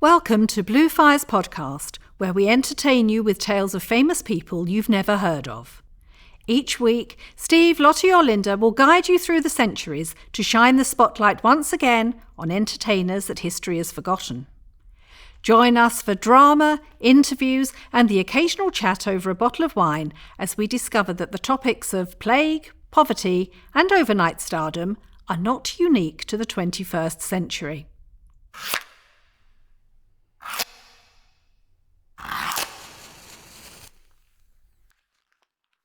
Welcome to Blue Fire's podcast, where we entertain you with tales of famous people you've never heard of. Each week, Steve, Lottie or Linda will guide you through the centuries to shine the spotlight once again on entertainers that history has forgotten. Join us for drama, interviews and the occasional chat over a bottle of wine as we discover that the topics of plague, poverty and overnight stardom are not unique to the 21st century.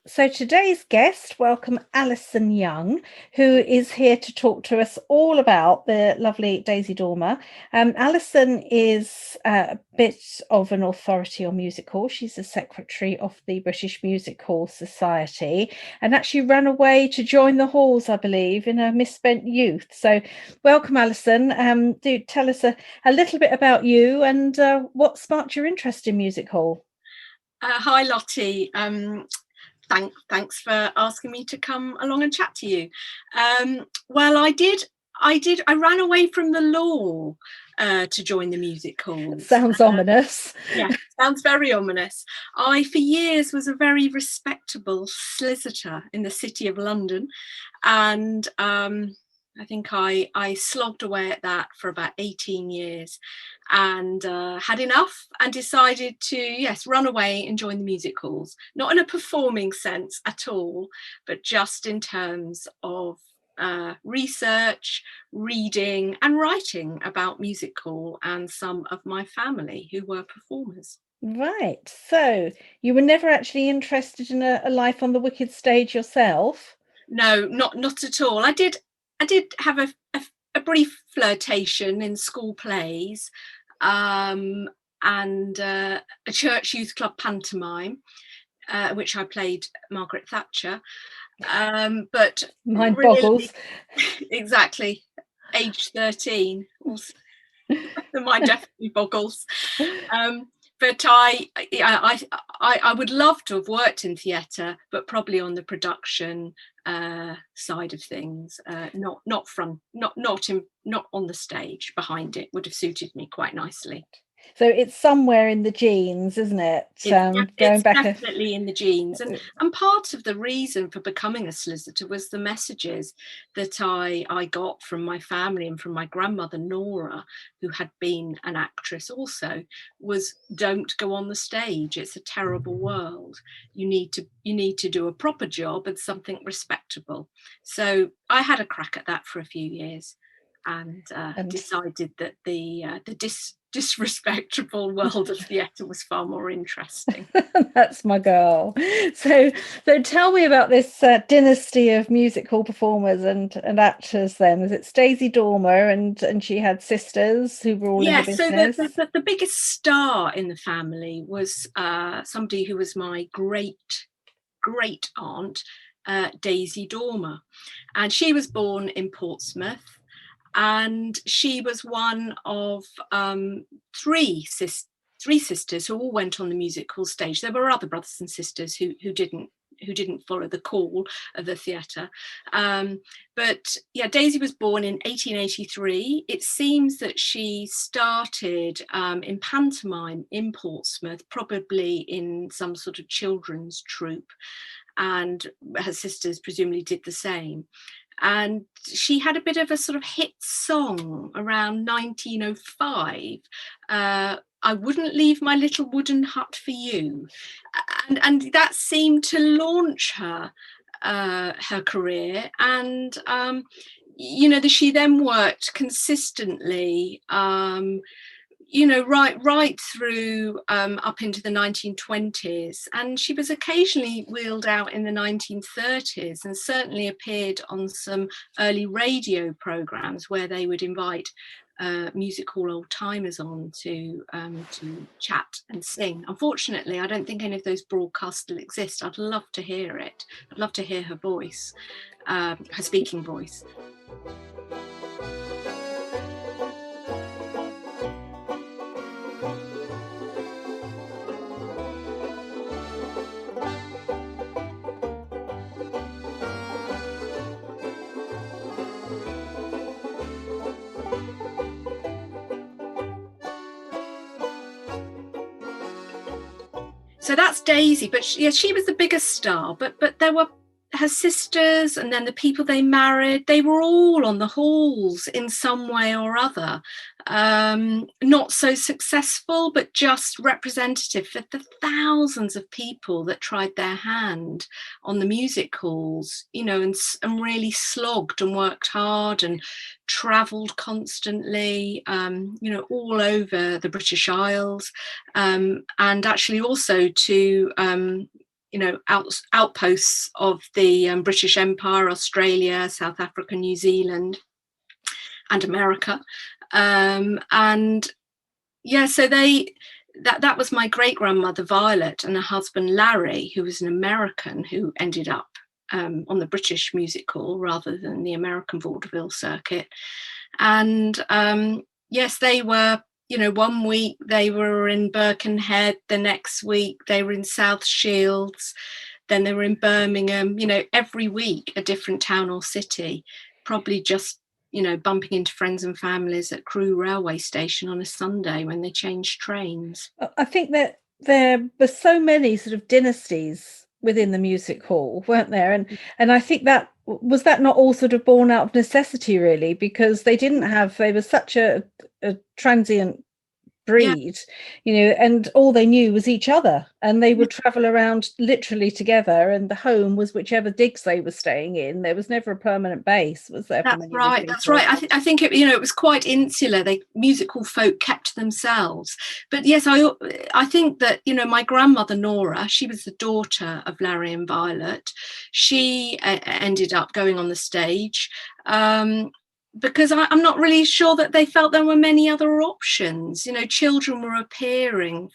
So today's guest, welcome Alison Young, who is here to talk to us all about the lovely Daisy Dormer. Alison is a bit of an authority on music hall. She's the secretary of the British Music Hall Society and actually ran away to join the halls, I believe, in her misspent youth. So welcome, Alison. Do tell us a little bit about you and what sparked your interest in music hall. Hi, Lottie. Thanks for asking me to come along and chat to you. Well, I ran away from the law to join the music hall. Sounds ominous. Yeah, sounds very ominous. I, for years, was a very respectable solicitor in the City of London, and I think I slogged away at that for about 18 years and had enough and decided to, run away and join the music halls. Not in a performing sense at all, but just in terms of research, reading and writing about music hall and some of my family who were performers. Right. So you were never actually interested in a life on the wicked stage yourself? No, not at all. I did have a brief flirtation in school plays and a church youth club pantomime, which I played Margaret Thatcher. But mine really, boggles. Exactly, age 13. Mine definitely boggles. But I would love to have worked in theatre, but probably on the production side of things, not on the stage. Behind it would have suited me quite nicely. So it's somewhere in the genes, isn't it? It's definitely in the genes, and part of the reason for becoming a solicitor was the messages that I got from my family and from my grandmother Nora, who had been an actress also, was don't go on the stage. It's a terrible world. You need to do a proper job and something respectable. So I had a crack at that for a few years, and decided that the disrespectable world of theatre was far more interesting. That's my girl. So tell me about this dynasty of music hall performers and actors then. It's Daisy Dormer and she had sisters who were all in the business. So the biggest star in the family was somebody who was my great aunt, Daisy Dormer, and she was born in Portsmouth. And she was one of three sisters who all went on the music hall stage. There were other brothers and sisters who didn't follow the call of the theatre. But yeah, Daisy was born in 1883. It seems that she started in pantomime in Portsmouth, probably in some sort of children's troupe, and her sisters presumably did the same. And she had a bit of a sort of hit song around 1905. I wouldn't leave my little wooden hut for you, and that seemed to launch her career. And she then worked consistently. Right through up into the 1920s, and she was occasionally wheeled out in the 1930s, and certainly appeared on some early radio programs where they would invite music hall old timers on to chat and sing. Unfortunately, I don't think any of those broadcasts still exist. I'd love to hear it. I'd love to hear her voice, her speaking voice. So that's Daisy, but she was the biggest star, but there were her sisters, and then the people they married, they were all on the halls in some way or other. Not so successful, but just representative for the thousands of people that tried their hand on the music halls, and really slogged and worked hard and travelled constantly, all over the British Isles, and actually also to outposts of the British Empire, Australia, South Africa, New Zealand, and America. So that was my great grandmother Violet and her husband Larry, who was an American who ended up on the British Music Hall rather than the American vaudeville circuit. And yes, they were. One week they were in Birkenhead, the next week they were in South Shields, then they were in Birmingham, every week a different town or city, probably just, bumping into friends and families at Crewe railway station on a Sunday when they changed trains. I think that there were so many sort of dynasties within the music hall, weren't there? And I think that was that not all sort of born out of necessity, really, because they were such a transient breed, and all they knew was each other, and they would travel around literally together, and the home was whichever digs they were staying in. There was never a permanent base, was there? That's right. I think it was quite insular. Musical folk kept to themselves. But yes, I think that my grandmother Nora, she was the daughter of Larry and Violet. She ended up going on the stage. Because I'm not really sure that they felt there were many other options. Children were appearing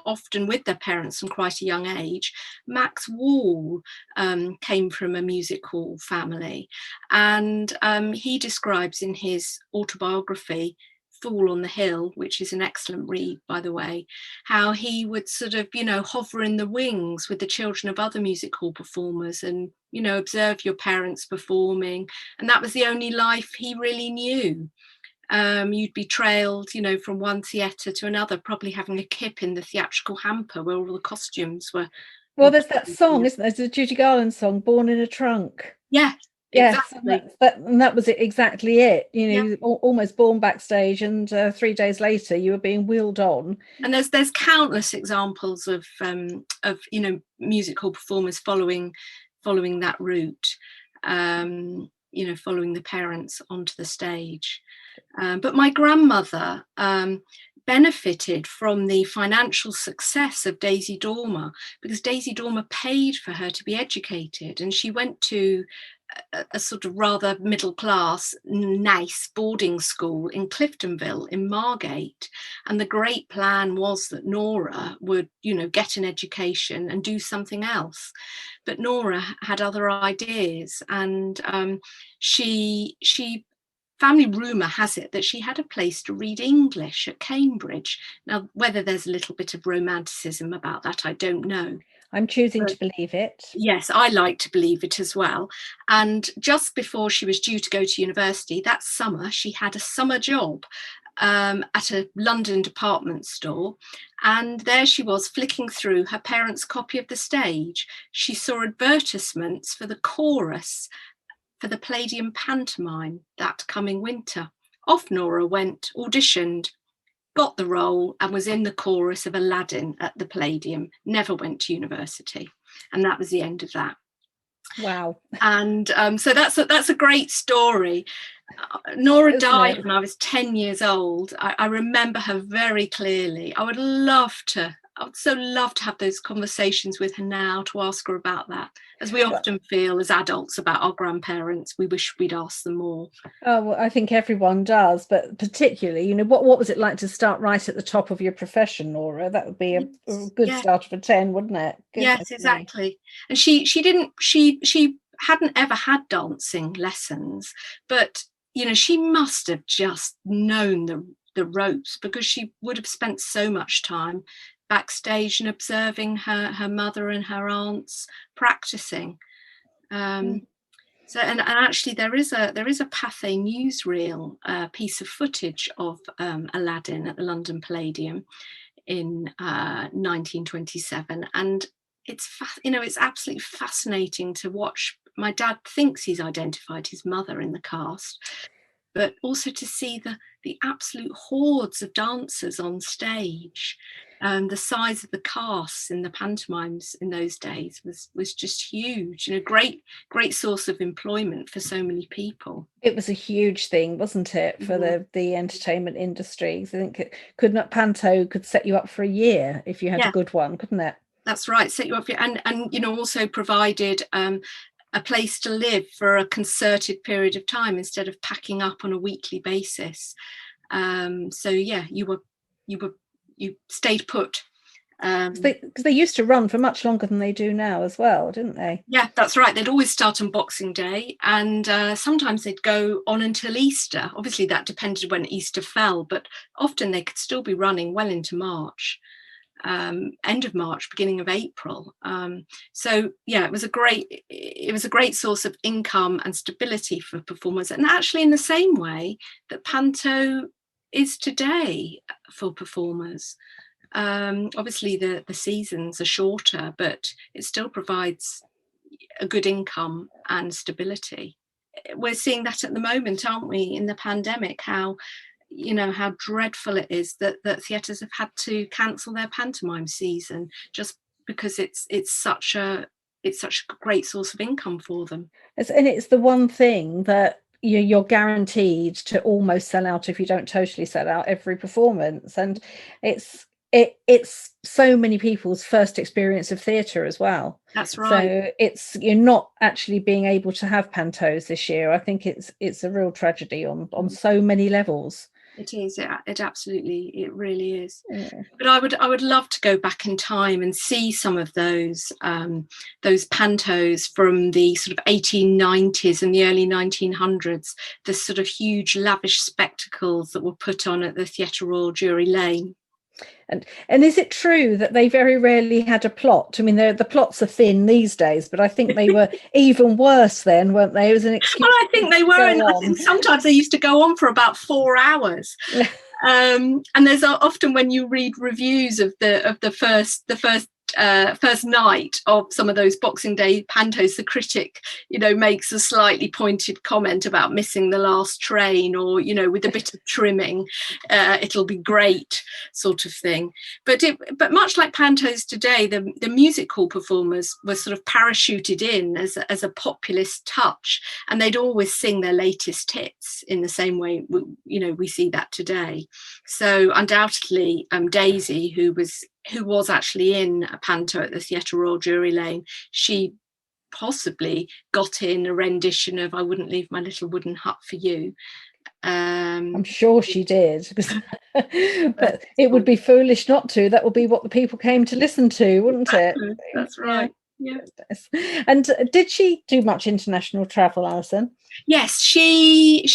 often with their parents from quite a young age. Max Wall came from a music hall family, and he describes in his autobiography, Fool on the Hill, which is an excellent read, by the way, how he would sort of, hover in the wings with the children of other music hall performers and, observe your parents performing. And that was the only life he really knew. You'd be trailed, from one theatre to another, probably having a kip in the theatrical hamper where all the costumes were. Well, there's that song, isn't there? There's a Judy Garland song, Born in a Trunk. Yeah. Exactly. Yes, and that was exactly it. Almost born backstage, and 3 days later you were being wheeled on. And there's countless examples of musical performers following that route, following the parents onto the stage. But my grandmother benefited from the financial success of Daisy Dormer, because Daisy Dormer paid for her to be educated, and she went to a sort of rather middle class, nice boarding school in Cliftonville in Margate. And the great plan was that Nora would, get an education and do something else. But Nora had other ideas, and she family rumour has it that she had a place to read English at Cambridge. Now, whether there's a little bit of romanticism about that, I don't know. I'm choosing to believe it. Yes, I like to believe it as well. And just before she was due to go to university, that summer, she had a summer job at a London department store. And there she was flicking through her parents' copy of the stage. She saw advertisements for the chorus for the Palladium pantomime that coming winter. Off Nora went, auditioned, got the role, and was in the chorus of Aladdin at the Palladium. Never went to university, and that was the end of that. Wow. And so that's a great story. Nora died when I was 10 years old. I remember her very clearly. I would so love to have those conversations with her now, to ask her about that, as we often feel as adults about our grandparents. We wish we'd asked them more. Oh, well, I think everyone does, but particularly, what was it like to start right at the top of your profession, Nora? That would be a good start for 10, wouldn't it? Yes, exactly. And she hadn't ever had dancing lessons, but she must have just known the ropes, because she would have spent so much time backstage and observing her mother and her aunts practicing. So and actually there is a Pathé newsreel piece of footage of Aladdin at the London Palladium. in 1927, and it's absolutely fascinating to watch. My dad thinks he's identified his mother in the cast, but also to see the absolute hordes of dancers on stage. The size of the casts in the pantomimes in those days was just huge, great source of employment for so many people. It was a huge thing, wasn't it, for the entertainment industry? I think panto could set you up for a year if you had a good one, couldn't it? That's right, set you up for, and also provided a place to live for a concerted period of time instead of packing up on a weekly basis. So yeah, you stayed put. Because they used to run for much longer than they do now as well, didn't they? Yeah, that's right. They'd always start on Boxing Day, and sometimes they'd go on until Easter. Obviously, that depended when Easter fell, but often they could still be running well into March. End of March, beginning of April. So yeah, it was a great source of income and stability for performers, and actually in the same way that panto is today for performers. Obviously the seasons are shorter, but it still provides a good income and stability. We're seeing that at the moment, aren't we, in the pandemic, how dreadful it is that theatres have had to cancel their pantomime season just because it's such a great source of income for them. And it's the one thing that you're guaranteed to almost sell out, if you don't totally sell out, every performance. And it's so many people's first experience of theatre as well. That's right. So you're not actually being able to have pantos this year. I think it's a real tragedy on so many levels. It is. It really is. Yeah. But I would love to go back in time and see some of those pantos from the sort of 1890s and the early 1900s. The sort of huge, lavish spectacles that were put on at the Theatre Royal Drury Lane. And is it true that they very rarely had a plot? I mean, the plots are thin these days, but I think they were even worse then, weren't they? It was an excuse. Well, I think they were, and I think sometimes they used to go on for about 4 hours. And there's often, when you read reviews of the first night of some of those Boxing Day pantos, the critic, makes a slightly pointed comment about missing the last train, or, with a bit of trimming, it'll be great, sort of thing. But much like pantos today, the music hall performers were sort of parachuted in as a populist touch, and they'd always sing their latest hits in the same way, we see that today. So undoubtedly, Daisy, who was actually in a panto at the Theatre Royal Drury Lane, she possibly got in a rendition of I Wouldn't Leave My Little Wooden Hut for You. I'm sure she did, but it would be foolish not to. That would be what the people came to listen to, wouldn't it? That's right. Yeah. And did she do much international travel, Alison? Yes, she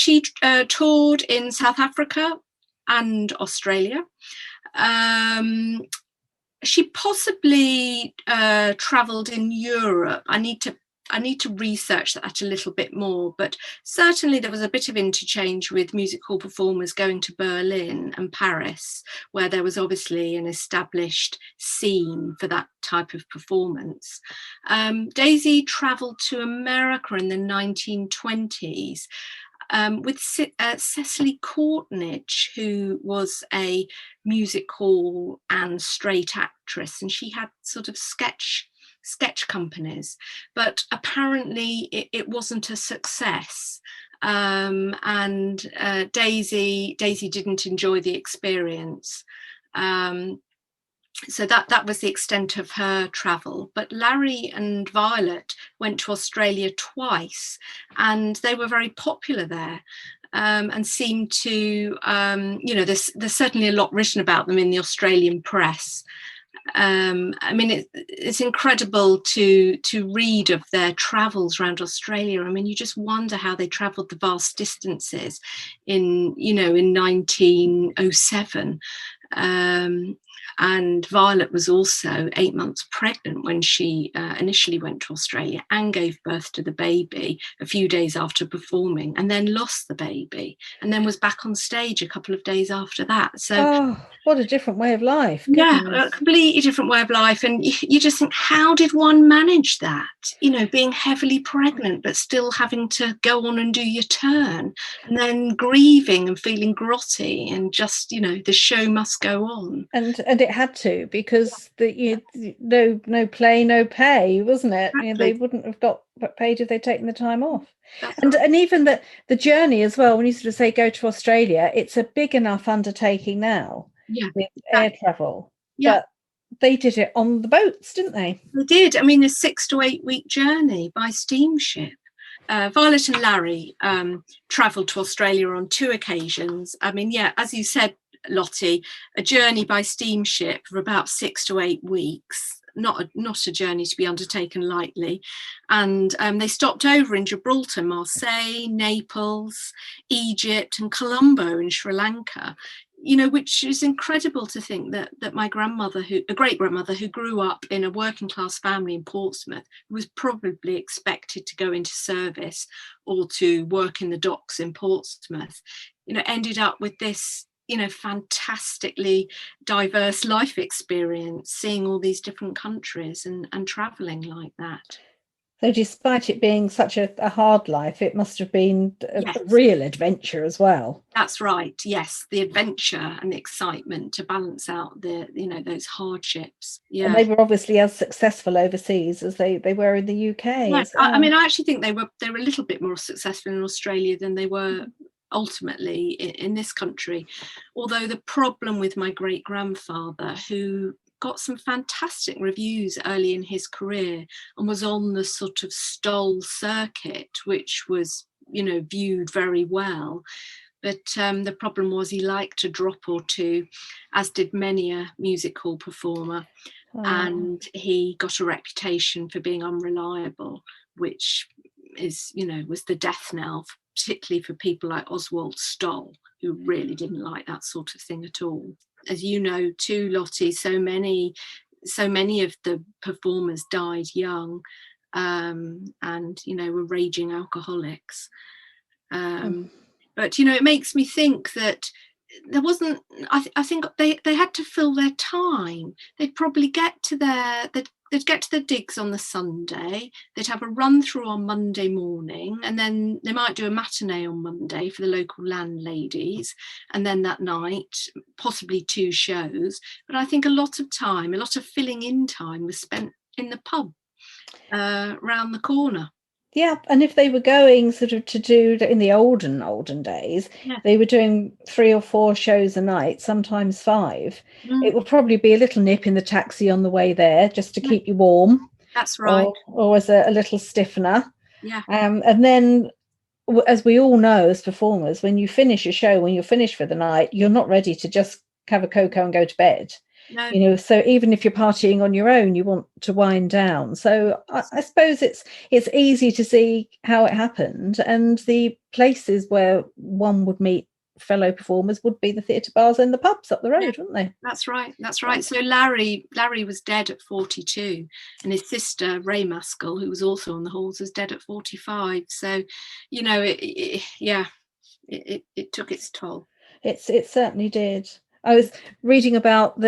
toured in South Africa and Australia. She possibly travelled in Europe. I need to research that a little bit more, but certainly there was a bit of interchange with music hall performers going to Berlin and Paris, where there was obviously an established scene for that type of performance. Daisy travelled to America in the 1920s. With Cecily Courtnidge, who was a music hall and straight actress, and she had sort of sketch companies, but apparently it wasn't a success, and Daisy didn't enjoy the experience. So that was the extent of her travel. But Larry and Violet went to Australia twice, and they were very popular there, and seemed to, there's certainly a lot written about them in the Australian press. I mean, it's incredible to read of their travels around Australia. I mean, you just wonder how they travelled the vast distances in 1907. And Violet was also 8 months pregnant when she initially went to Australia and gave birth to the baby a few days after performing, and then lost the baby, and then was back on stage a couple of days after that. So what a different way of life. Yeah, Goodness. a completely different way of life. And you just think, how did one manage that? You know, being heavily pregnant, but still having to go on and do your turn, and then grieving and feeling grotty, and just, you know, the show must go on. And it had to, because no play, no pay, wasn't it? Exactly. You know, they wouldn't have got paid if they'd taken the time off. That's And right. and even the journey as well, when you sort of say go to Australia, it's a big enough undertaking now. Yeah, With exactly. air travel. Yeah. But they did it on the boats, didn't they? They did. I mean, a 6 to 8 week journey by steamship. Violet and Larry travelled to Australia on 2 occasions. I mean, yeah, as you said, Lottie, a journey by steamship for about 6 to 8 weeks. Not a journey to be undertaken lightly. And they stopped over in Gibraltar, Marseille, Naples, Egypt, and Colombo in Sri Lanka. You know, which is incredible to think that my grandmother, a great grandmother who grew up in a working class family in Portsmouth, was probably expected to go into service or to work in the docks in Portsmouth, you know, ended up with this, you know, fantastically diverse life experience, seeing all these different countries and traveling like that. So despite it being such a hard life, it must have been a real adventure as well. That's right. Yes, the adventure and the excitement to balance out the, you know, those hardships. Yeah, and they were obviously as successful overseas as they were in the UK. Yes, Well. I mean, I actually think they were a little bit more successful in Australia than they were ultimately in this country. Although the problem with my great grandfather, who got some fantastic reviews early in his career and was on the sort of Stoll circuit, which was, you know, viewed very well. But the problem was he liked a drop or two, as did many a music hall performer. And he got a reputation for being unreliable, which is, you know, was the death knell, particularly for people like Oswald Stoll, who really didn't like that sort of thing at all. As you know too, Lottie, so many of the performers died young, and, you know, were raging alcoholics. But, you know, it makes me think that there wasn't, I think they had to fill their time. They'd probably get to they'd get to the digs on the Sunday, they'd have a run through on Monday morning, and then they might do a matinee on Monday for the local landladies, and then that night possibly 2 shows. But I think a lot of filling in time was spent in the pub round the corner. Yeah, and if they were going sort of to do in the olden days, they were doing 3 or 4 shows a night, sometimes 5. It would probably be a little nip in the taxi on the way there, just to keep you warm. That's right. Or as a little stiffener. Yeah. And then, as we all know as performers, when you finish a show, when you're finished for the night, you're not ready to just have a cocoa and go to bed. No. You know, so even if you're partying on your own, you want to wind down. So I suppose it's easy to see how it happened, and the places where one would meet fellow performers would be the theatre bars and the pubs up the road, wouldn't they? That's right. So Larry was dead at 42, and his sister Ray Maskell, who was also on the halls, was dead at 45. So, you know, it took its toll. It certainly did. I was reading about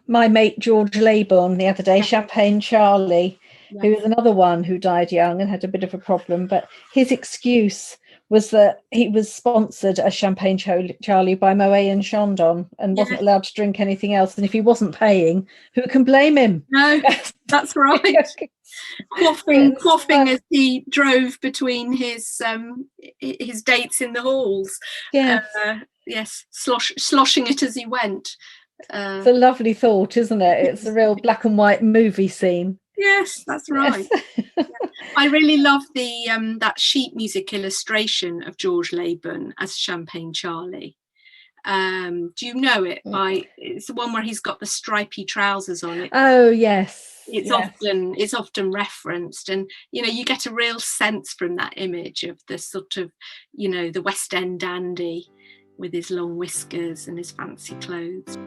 my mate George Leybourne the other day, Champagne Charlie, who was another one who died young and had a bit of a problem. But his excuse was that he was sponsored as Champagne Charlie by Moet and Chandon and wasn't allowed to drink anything else. And if he wasn't paying, who can blame him? No, that's right. Quaffing as he drove between his dates in the halls. Yes, sloshing it as he went. It's a lovely thought, isn't it? It's a real black and white movie scene. Yes, that's right. Yes. I really love the that sheet music illustration of George Leybourne as Champagne Charlie. Do you know it? It's the one where he's got the stripy trousers on it. Oh yes. It's often referenced, and you know, you get a real sense from that image of the sort of, you know, the West End dandy with his long whiskers and his fancy clothes.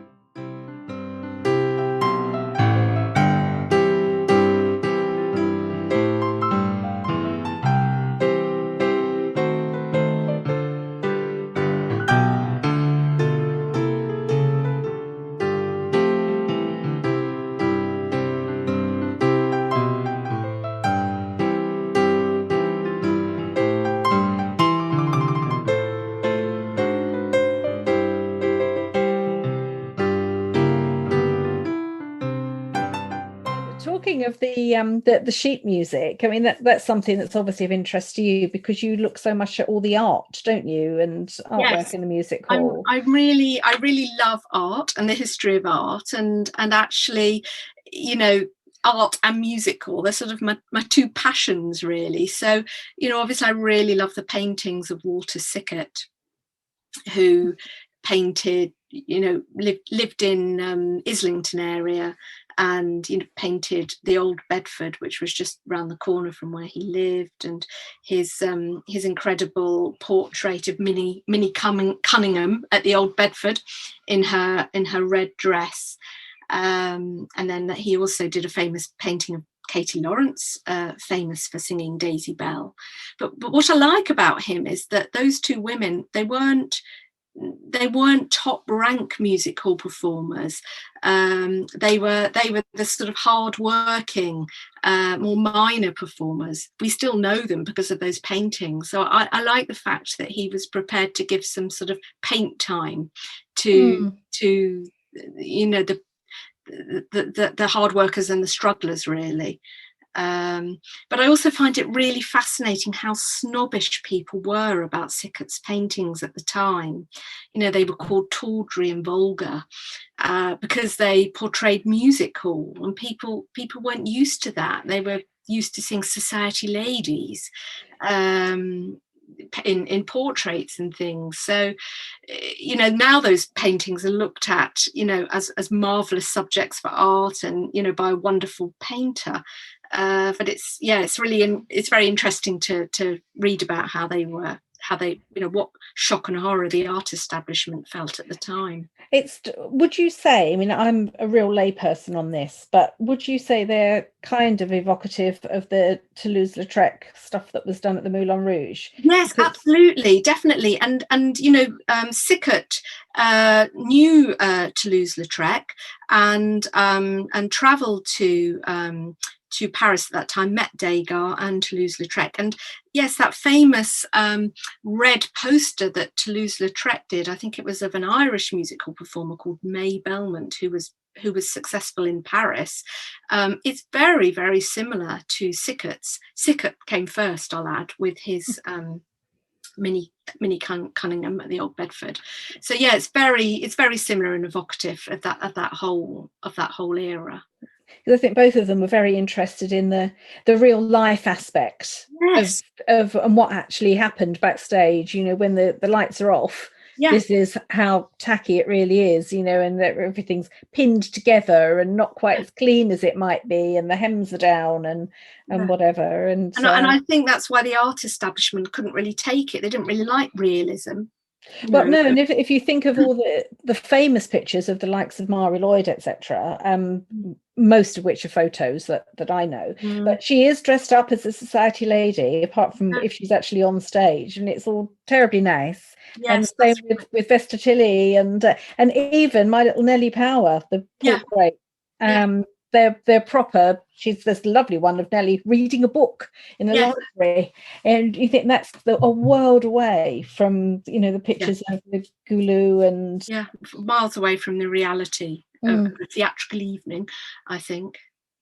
Talking of the sheet music, I mean that's something that's obviously of interest to you because you look so much at all the art, don't you, and artwork Yes, in the music hall. I really love art and the history of art, and actually, you know, art and musical, they're sort of my two passions really. So, you know, obviously I really love the paintings of Walter Sickert, who painted, you know, lived in Islington area, and, you know, painted the old Bedford, which was just round the corner from where he lived, and his incredible portrait of Minnie Cunningham at the old Bedford in her red dress, and then that he also did a famous painting of Katie Lawrence, famous for singing Daisy Bell. But what I like about him is that those two women, they weren't top rank music hall performers. They were the sort of hard working, more minor performers. We still know them because of those paintings. So I like the fact that he was prepared to give some sort of paint time to you know, the hard workers and the strugglers really. But I also find it really fascinating how snobbish people were about Sickert's paintings at the time. You know, they were called tawdry and vulgar because they portrayed music hall, and people weren't used to that. They were used to seeing society ladies in portraits and things. So, you know, now those paintings are looked at, you know, as marvelous subjects for art, and, you know, by a wonderful painter. But it's very interesting to read about how they, you know, what shock and horror the art establishment felt at the time. Would you say, I mean, I'm a real layperson on this, but would you say they're kind of evocative of the Toulouse-Lautrec stuff that was done at the Moulin Rouge? Yes, absolutely, definitely. And you know, Sickert knew Toulouse-Lautrec and travelled to Paris at that time, met Degas and Toulouse-Lautrec. And yes, that famous red poster that Toulouse-Lautrec did, I think it was of an Irish musical performer called May Belmont, who was successful in Paris. It's very, very similar to Sickert's. Sickert came first, I'll add, with his Minnie Cunningham at the old Bedford. So yeah, it's very similar and evocative of that whole era. I think both of them were very interested in the real life aspect Yes. of and what actually happened backstage. You know, when the lights are off, this is how tacky it really is. You know, and that everything's pinned together and not quite as clean as it might be, and the hems are down and whatever. And I think that's why the art establishment couldn't really take it. They didn't really like realism. Well, no, and if you think of all the famous pictures of the likes of Mari Lloyd, etc., most of which are photos that I know, but she is dressed up as a society lady, apart from if she's actually on stage, and it's all terribly nice. Yes, and same with Vesta Tilly and even My Little Nellie Power, the portrait. They're proper. She's this lovely one of Nellie reading a book in a library, and you think that's a world away from, you know, the pictures of the Goulou and miles away from the reality of the theatrical evening, I think.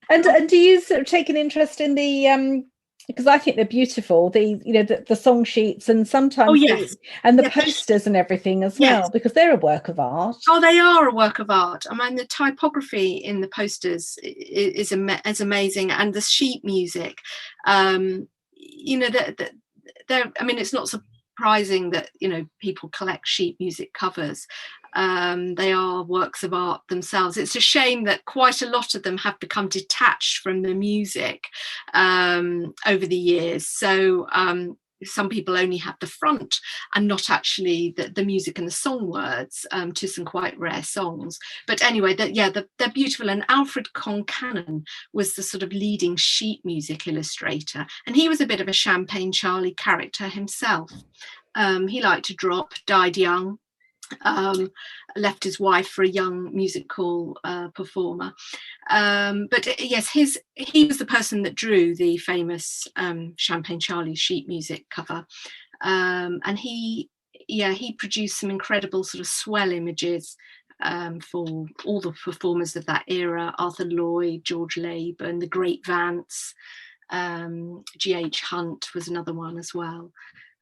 And do you sort of take an interest in the because I think they're beautiful, the song sheets and sometimes the posters and everything as well, because they're a work of art. Oh, they are a work of art. I mean, the typography in the posters is amazing, and the sheet music. You know, I mean, it's not surprising that, you know, people collect sheet music covers. They are works of art themselves. It's a shame that quite a lot of them have become detached from the music over the years. So some people only have the front and not actually the music and the song words to some quite rare songs. But anyway, they're beautiful. And Alfred Concannon was the sort of leading sheet music illustrator, and he was a bit of a Champagne Charlie character himself. He liked to drop, died young. Left his wife for a young musical performer, but yes, he was the person that drew the famous Champagne Charlie sheet music cover, and he produced some incredible sort of swell images for all the performers of that era: Arthur Lloyd, George Laban, the Great Vance, G.H. Hunt was another one as well.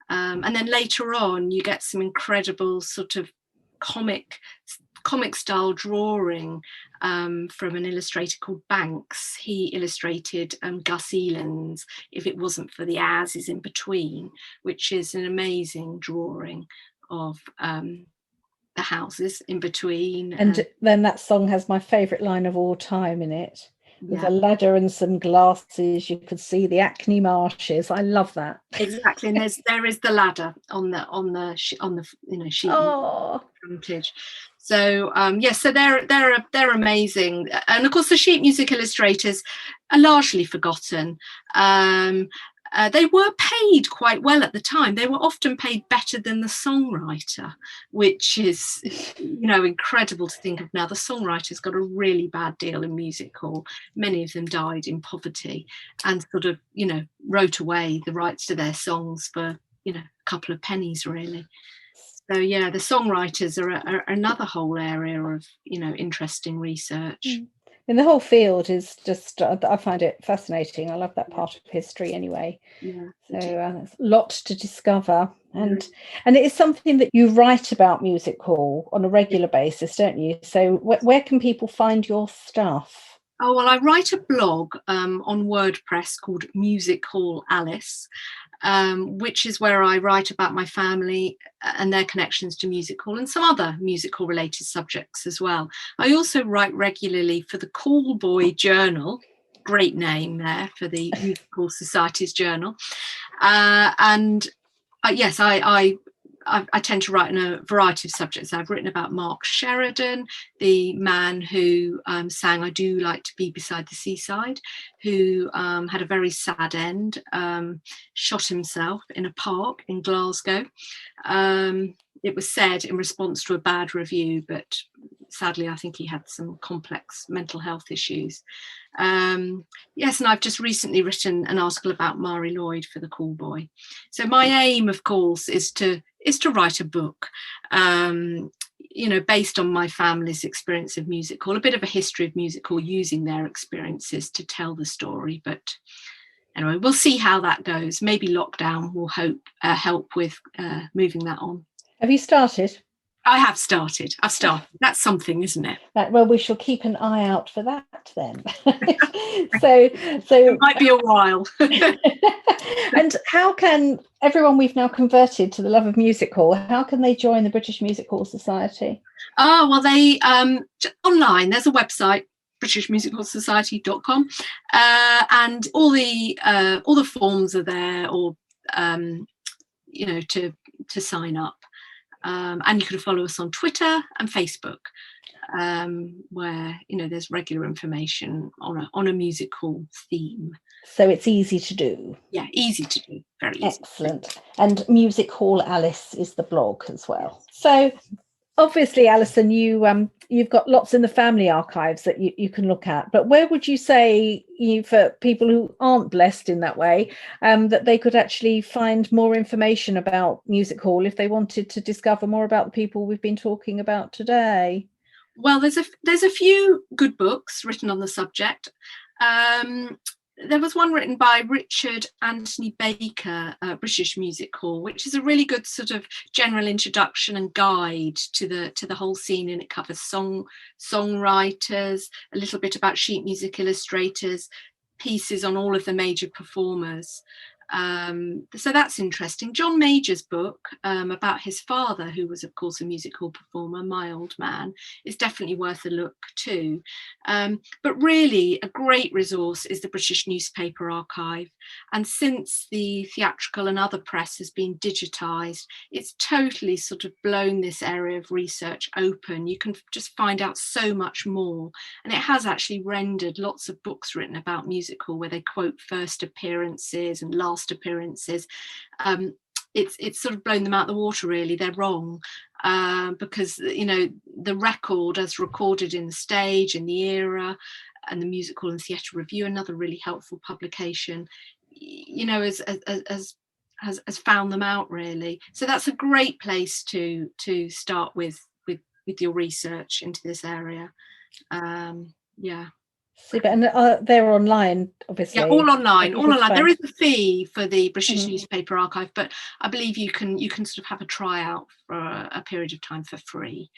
And then later on, you get some incredible sort of comic style drawing from an illustrator called Banks. He illustrated Gus Eland's If It Wasn't for the As Is in Between, which is an amazing drawing of the houses in between. And then that song has my favourite line of all time in it. With Yeah. a ladder and some glasses, you could see the Acne marshes. I love that. Exactly, and there is the ladder on the sheet frontage. So yes, so they're amazing, and of course the sheet music illustrators are largely forgotten. They were paid quite well at the time. They were often paid better than the songwriter, which is, incredible to think of now. The songwriters got a really bad deal in music hall. Many of them died in poverty and sort of, wrote away the rights to their songs for, a couple of pennies, really. So, yeah, the songwriters are another whole area of, interesting research. And the whole field is just, I find it fascinating. I love that part of history anyway. Yeah. So there's a lot to discover. And it is something that you write about music hall on a regular basis, don't you? So where can people find your stuff? Oh, well, I write a blog on WordPress called Music Hall Alice, which is where I write about my family and their connections to music hall and some other music hall related subjects as well. I also write regularly for the Call Boy Journal, great name there for the Music Hall Society's journal. Yes, I tend to write on a variety of subjects. I've written about Mark Sheridan, the man who sang I Do Like to Be Beside the Seaside, who had a very sad end, shot himself in a park in Glasgow. It was said in response to a bad review, but sadly I think he had some complex mental health issues. Yes, and I've just recently written an article about Mari Lloyd for the Call Boy. So my aim, of course, is to write a book, based on my family's experience of music hall, a bit of a history of music hall, using their experiences to tell the story. But anyway, we'll see how that goes. Maybe lockdown will help with moving that on. Have you started? I have started. I've started. That's something, isn't it? Right, well, we shall keep an eye out for that then. so it might be a while. And how can everyone we've now converted to the love of music hall, how can they join the British Music Hall Society? Oh, well, they online. There's a website, britishmusichallsociety.com, and all the forms are there, or to sign up. And you can follow us on Twitter and Facebook, where there's regular information on a music hall theme. So it's easy to do. Yeah, easy to do. Very easy. Excellent. And Music Hall Alice is the blog as well. So obviously, Alison, you've got lots in the family archives that you can look at. But where would you say, for people who aren't blessed in that way, that they could actually find more information about music hall if they wanted to discover more about the people we've been talking about today? Well, there's a few good books written on the subject. There was one written by Richard Anthony Baker, British Music Hall, which is a really good sort of general introduction and guide to the whole scene, and it covers songwriters, a little bit about sheet music illustrators, pieces on all of the major performers. So that's interesting. John Major's book about his father, who was of course a music hall performer, My Old Man, is definitely worth a look too. But really a great resource is the British Newspaper Archive, and since the theatrical and other press has been digitised, it's totally sort of blown this area of research open. You can just find out so much more, and it has actually rendered lots of books written about music hall where they quote first appearances and last appearances. It's sort of blown them out the water, really. They're wrong, because the record as recorded in the Stage, in the Era, and the Music Hall and Theatre Review, another really helpful publication, has found them out, really. So that's a great place to start with with your research into this area. Yeah. Super. And they're online, obviously. Yeah, all online. There is a fee for the British Mm-hmm. Newspaper Archive, but I believe you can sort of have a tryout for a period of time for free.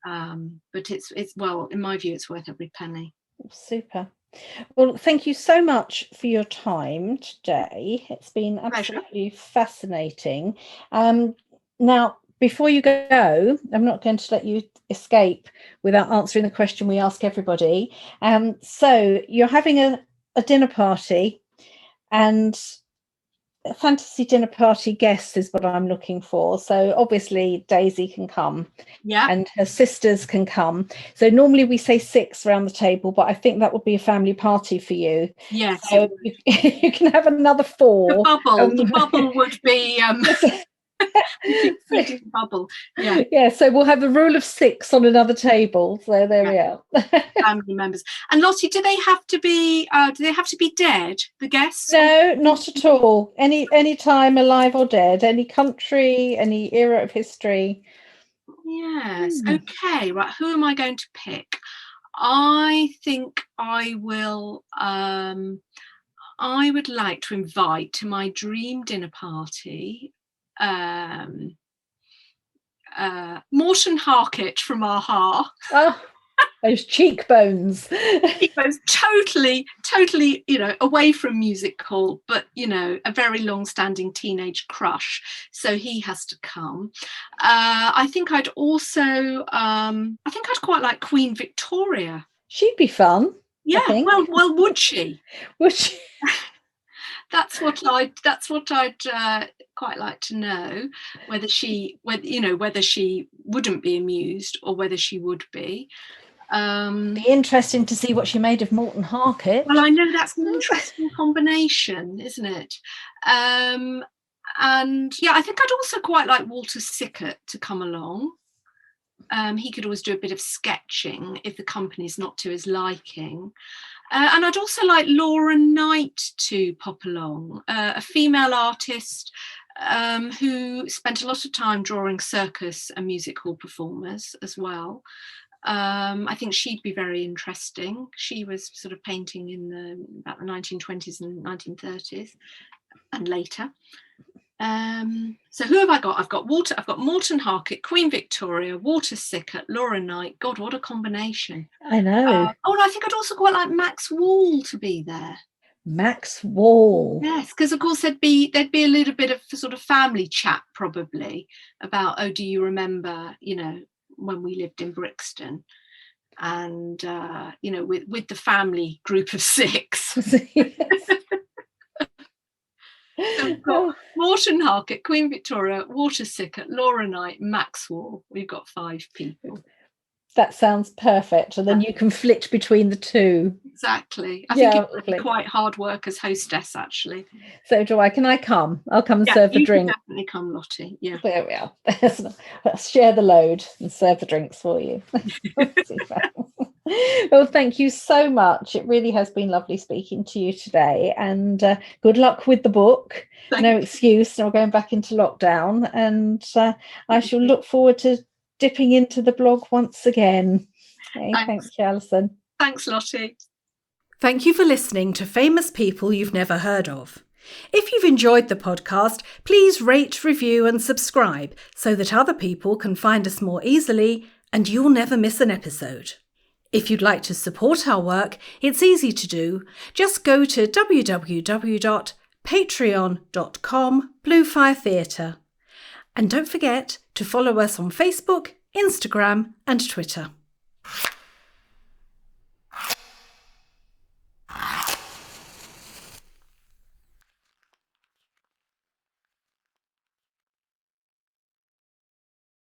But it's well, in my view, it's worth every penny. Super. Well, thank you so much for your time today. It's been absolutely fascinating. Now, before you go, I'm not going to let you escape without answering the question we ask everybody. So you're having a dinner party, and a fantasy dinner party guest is what I'm looking for. So obviously Daisy can come, and her sisters can come. So normally we say 6 around the table, but I think that would be a family party for you. Yes. So you can have another 4. The bubble would be bubble. Yeah. So we'll have a rule of 6 on another table. So there we are. Family members. And Lottie, do they have to be dead, the guests? No, not at all. Any time, alive or dead, any country, any era of history. Yes. Okay, right. Who am I going to pick? I think I will I would like to invite to my dream dinner party Morton Harket from Aha. Oh, those cheekbones. Totally, away from music hall, but, a very long-standing teenage crush. So he has to come. I think I'd also, I'd quite like Queen Victoria. She'd be fun. Yeah, well, would she? Would she? That's what I'd quite like to know, whether she wouldn't be amused or whether she would be. Be interesting to see what she made of Morton Harket. Well, I know that's an interesting combination, isn't it? And yeah, I think I'd also quite like Walter Sickert to come along. He could always do a bit of sketching if the company's not to his liking. And I'd also like Laura Knight to pop along, a female artist who spent a lot of time drawing circus and music hall performers as well. I think she'd be very interesting. She was sort of painting in about the 1920s and 1930s and later. So who have I got? I've got Morton Harket, Queen Victoria, Walter Sickert, Laura Knight. God, what a combination. I know. And I think I'd also quite like Max Wall to be there. Max Wall. Yes, because of course there'd be a little bit of sort of family chat probably about, do you remember, when we lived in Brixton, and with the family group of 6. So we've got Morton Harket, Queen Victoria, Walter Sickert, Laura Knight, Max Wall. We've got 5 people. That sounds perfect. And then you can flit between the 2. Exactly. I think it would be quite hard work as hostess, actually. So do I. Can I come? I'll come and serve the drink. Definitely come, Lottie. Yeah. There we are. Let's share the load and serve the drinks for you. Well, thank you so much. It really has been lovely speaking to you today, and good luck with the book. No excuse, now going back into lockdown, and I shall look forward to dipping into the blog once again. Okay, thanks you, Alison. Thanks, Lottie. Thank you for listening to Famous People You've Never Heard Of. If you've enjoyed the podcast, please rate, review and subscribe so that other people can find us more easily and you'll never miss an episode. If you'd like to support our work, it's easy to do. Just go to www.patreon.com/Bluefire Theatre. And don't forget to follow us on Facebook, Instagram and Twitter.